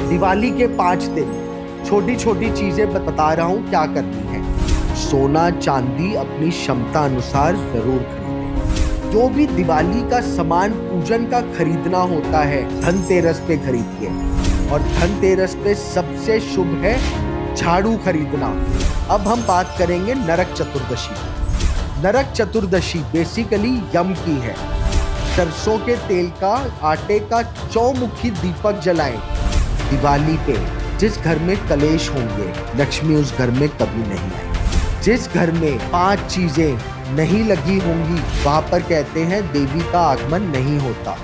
दिवाली के 5 दिन छोटी छोटी चीजें बता रहा हूँ क्या करनी है। सोना चांदी अपनी क्षमता अनुसार जरूर खरीदें। जो भी दिवाली का सामान पूजन का खरीदना होता है धनतेरस पे खरीदिए। और धनतेरस पे सबसे शुभ है झाड़ू खरीदना। अब हम बात करेंगे नरक चतुर्दशी की। नरक चतुर्दशी बेसिकली यम की है। सरसों के तेल का आटे का चौमुखी दीपक जलाएं दिवाली पे। जिस घर में कलेश होंगे लक्ष्मी उस घर में कभी नहीं आएगी। जिस घर में 5 चीजें नहीं लगी होंगी वहां पर कहते हैं देवी का आगमन नहीं होता।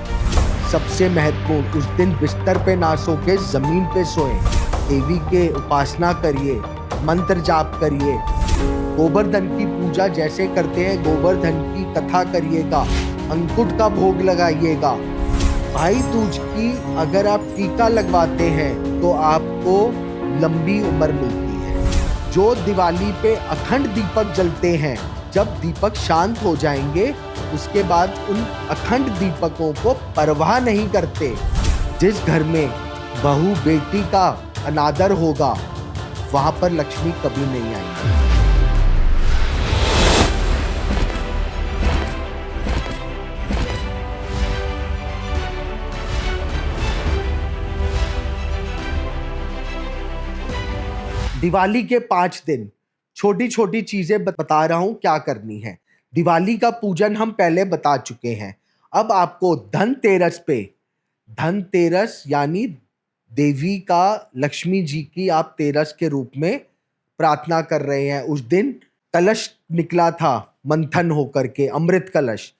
सबसे महत्वपूर्ण, उस दिन बिस्तर पे ना सो के जमीन पे सोएं। देवी के उपासना करिए, मंत्र जाप करिए, गोवर्धन की पूजा जैसे करते हैं गोवर्धन की कथा करिएगा, अंकुट का भोग लगाइएगा। भाई दूज की अगर आप टीका लगवाते हैं तो आपको लंबी उम्र मिलती है। जो दिवाली पे अखंड दीपक जलते हैं, जब दीपक शांत हो जाएंगे उसके बाद उन अखंड दीपकों को परवाह नहीं करते। जिस घर में बहू बेटी का अनादर होगा वहां पर लक्ष्मी कभी नहीं आएगी। दिवाली के 5 दिन छोटी छोटी चीजें बता रहा हूं क्या करनी है। दिवाली का पूजन हम पहले बता चुके हैं। अब आपको धनतेरस पे, धनतेरस यानी देवी का, लक्ष्मी जी की आप तेरस के रूप में प्रार्थना कर रहे हैं। उस दिन कलश निकला था मंथन होकर के, अमृत कलश।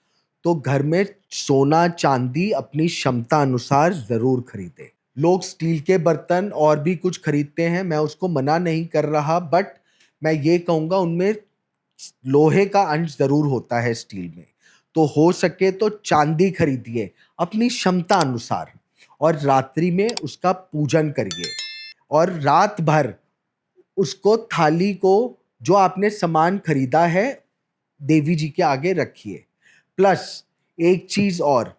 तो घर में सोना चांदी अपनी क्षमता अनुसार जरूर खरीदे। लोग स्टील के बर्तन और भी कुछ खरीदते हैं, मैं उसको मना नहीं कर रहा, बट मैं ये कहूँगा उनमें लोहे का अंश जरूर होता है स्टील में। तो हो सके तो चांदी खरीदिए अपनी क्षमता अनुसार और रात्रि में उसका पूजन करिए। और रात भर उसको, थाली को, जो आपने सामान खरीदा है देवी जी के आगे रखिए। प्लस एक चीज और,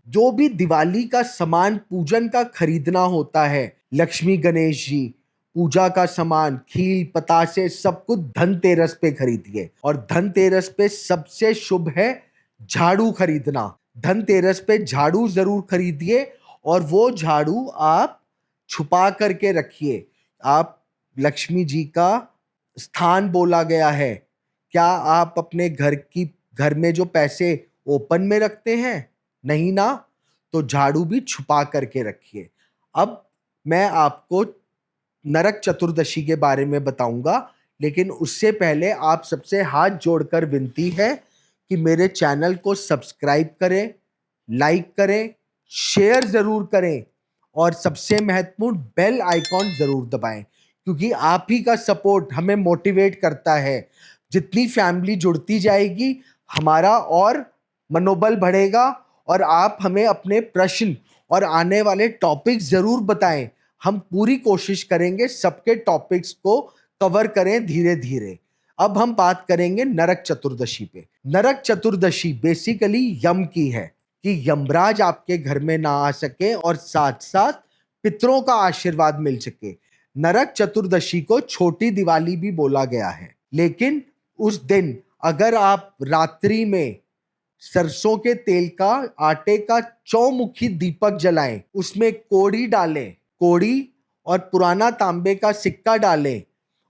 जो भी दिवाली का सामान पूजन का खरीदना होता है, लक्ष्मी गणेश जी पूजा का सामान, खील पतासे, सब कुछ धनतेरस पे खरीदिए। और धनतेरस पे सबसे शुभ है झाड़ू खरीदना। धनतेरस पे झाड़ू जरूर खरीदिए और वो झाड़ू आप छुपा करके रखिए। आप, लक्ष्मी जी का स्थान बोला गया है, क्या आप अपने घर में जो पैसे ओपन में रखते हैं? नहीं ना, तो झाड़ू भी छुपा करके रखिए। अब मैं आपको नरक चतुर्दशी के बारे में बताऊंगा, लेकिन उससे पहले आप सबसे हाथ जोड़कर विनती है कि मेरे चैनल को सब्सक्राइब करें, लाइक करें, शेयर जरूर करें और सबसे महत्वपूर्ण बेल आइकॉन जरूर दबाएं, क्योंकि आप ही का सपोर्ट हमें मोटिवेट करता है। जितनी फैमिली जुड़ती जाएगी हमारा और मनोबल बढ़ेगा। और आप हमें अपने प्रश्न और आने वाले टॉपिक्स जरूर बताएं। हम पूरी कोशिश करेंगे सबके टॉपिक्स को कवर करें धीरे धीरे। अब हम बात करेंगे नरक चतुर्दशी पे। नरक चतुर्दशी बेसिकली यम की है कि यमराज आपके घर में ना आ सके और साथ साथ पितरों का आशीर्वाद मिल सके। नरक चतुर्दशी को छोटी दिवाली भी बोला गया है, लेकिन उस दिन अगर आप रात्रि में सरसों के तेल का आटे का चौमुखी दीपक जलाएं, उसमें कोड़ी डालें, कोड़ी और पुराना तांबे का सिक्का डालें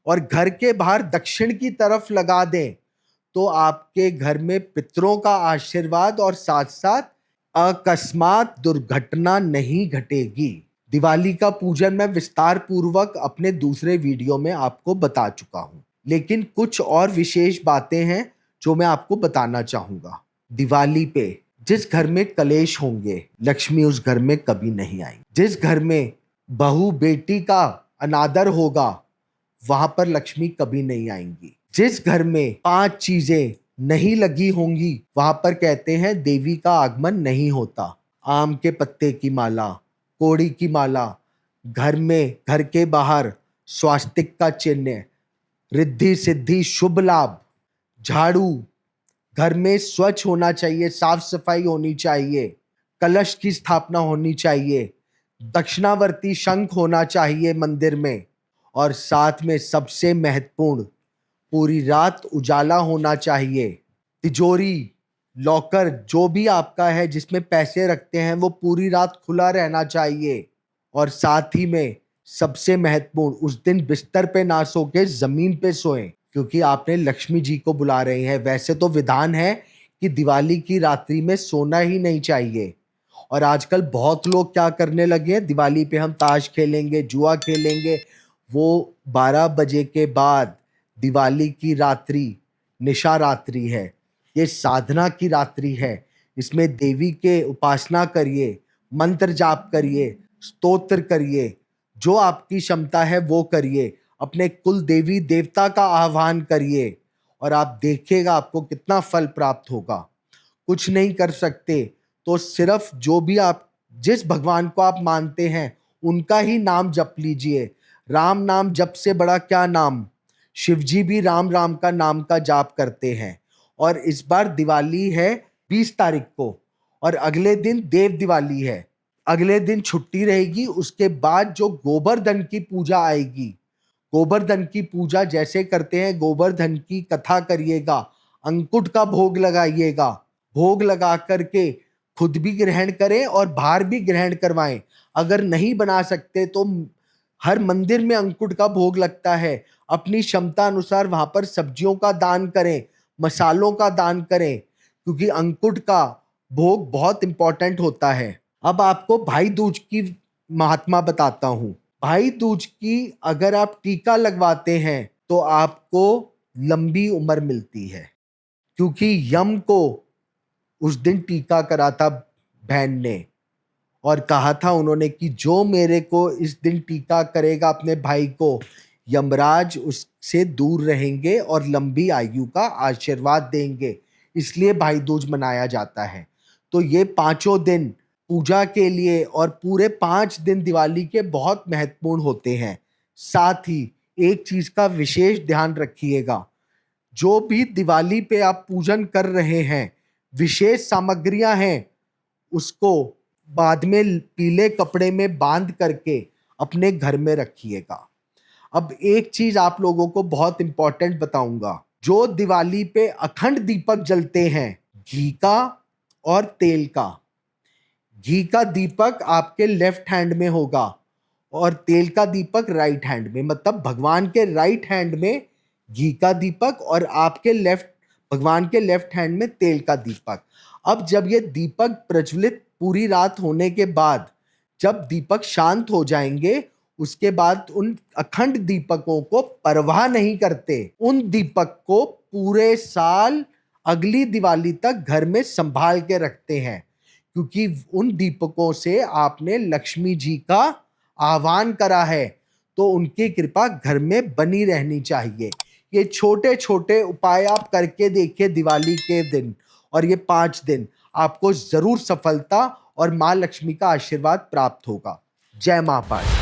और घर के बाहर दक्षिण की तरफ लगा दें, तो आपके घर में पितरों का आशीर्वाद और साथ साथ अकस्मात दुर्घटना नहीं घटेगी। दिवाली का पूजन मैं विस्तार पूर्वक अपने दूसरे वीडियो में आपको बता चुका हूं, लेकिन कुछ और विशेष बातें हैं जो मैं आपको बताना चाहूंगा। दिवाली पे जिस घर में कलेश होंगे लक्ष्मी उस घर में कभी नहीं आएगी। जिस घर में बहू बेटी का अनादर होगा वहां पर लक्ष्मी कभी नहीं आएंगी। जिस घर में 5 चीजें नहीं लगी होंगी वहां पर कहते हैं देवी का आगमन नहीं होता। आम के पत्ते की माला, कोड़ी की माला, घर में, घर के बाहर स्वास्तिक का चिन्ह, रिद्धि सिद्धि शुभ लाभ, झाड़ू, घर में स्वच्छ होना चाहिए, साफ सफाई होनी चाहिए, कलश की स्थापना होनी चाहिए, दक्षिणावर्ती शंख होना चाहिए मंदिर में, और साथ में सबसे महत्वपूर्ण, पूरी रात उजाला होना चाहिए। तिजोरी, लॉकर जो भी आपका है जिसमें पैसे रखते हैं वो पूरी रात खुला रहना चाहिए। और साथ ही में सबसे महत्वपूर्ण, उस दिन बिस्तर पे ना सो के जमीन पे सोएं, क्योंकि आपने लक्ष्मी जी को बुला रहे हैं। वैसे तो विधान है कि दिवाली की रात्रि में सोना ही नहीं चाहिए, और आजकल बहुत लोग क्या करने लगे हैं, दिवाली पे हम ताश खेलेंगे, जुआ खेलेंगे। वो 12 बजे के बाद दिवाली की रात्रि निशा रात्रि है, ये साधना की रात्रि है। इसमें देवी के उपासना करिए, मंत्र जाप करिए, स्तोत्र करिए, जो आपकी क्षमता है वो करिए, अपने कुल देवी देवता का आह्वान करिए, और आप देखिएगा आपको कितना फल प्राप्त होगा। कुछ नहीं कर सकते तो सिर्फ जो भी आप, जिस भगवान को आप मानते हैं उनका ही नाम जप लीजिए। राम नाम जप से बड़ा क्या नाम। शिव जी भी राम राम का नाम का जाप करते हैं। और इस बार दिवाली है 20 तारीख को, और अगले दिन देव दिवाली है। अगले दिन छुट्टी रहेगी। उसके बाद जो गोवर्धन की पूजा आएगी, गोवर्धन की पूजा जैसे करते हैं, गोवर्धन की कथा करिएगा, अंकुट का भोग लगाइएगा। भोग लगा करके खुद भी ग्रहण करें और बाहर भी ग्रहण करवाएं। अगर नहीं बना सकते तो हर मंदिर में अंकुट का भोग लगता है, अपनी क्षमता अनुसार वहां पर सब्जियों का दान करें, मसालों का दान करें, क्योंकि अंकुट का भोग बहुत इंपॉर्टेंट होता है। अब आपको भाई दूज की महात्मा बताता हूं। भाई दूज की अगर आप टीका लगवाते हैं तो आपको लंबी उम्र मिलती है, क्योंकि यम को उस दिन टीका करा था बहन ने, और कहा था उन्होंने कि जो मेरे को इस दिन टीका करेगा अपने भाई को, यमराज उससे दूर रहेंगे और लंबी आयु का आशीर्वाद देंगे। इसलिए भाई दूज मनाया जाता है। तो ये 5 दिन पूजा के लिए और पूरे 5 दिन दिवाली के बहुत महत्वपूर्ण होते हैं। साथ ही एक चीज का विशेष ध्यान रखिएगा, जो भी दिवाली पे आप पूजन कर रहे हैं, विशेष सामग्रियां हैं, उसको बाद में पीले कपड़े में बांध करके अपने घर में रखिएगा। अब एक चीज आप लोगों को बहुत इंपॉर्टेंट बताऊंगा, जो दिवाली पे अखंड दीपक जलते हैं, घी का और तेल का। घी का दीपक आपके लेफ्ट हैंड में होगा और तेल का दीपक राइट हैंड में, मतलब भगवान के राइट हैंड में घी का दीपक और आपके भगवान के लेफ्ट हैंड में तेल का दीपक। अब जब ये दीपक प्रज्वलित पूरी रात होने के बाद, जब दीपक शांत हो जाएंगे, उसके बाद उन अखंड दीपकों को परवाह नहीं करते, उन दीपक को पूरे साल अगली दिवाली तक घर में संभाल के रखते हैं, क्योंकि उन दीपकों से आपने लक्ष्मी जी का आह्वान करा है, तो उनकी कृपा घर में बनी रहनी चाहिए। ये छोटे छोटे उपाय आप करके देखिए दिवाली के दिन, और ये 5 दिन आपको जरूर सफलता और माँ लक्ष्मी का आशीर्वाद प्राप्त होगा। जय माँ पार्वती।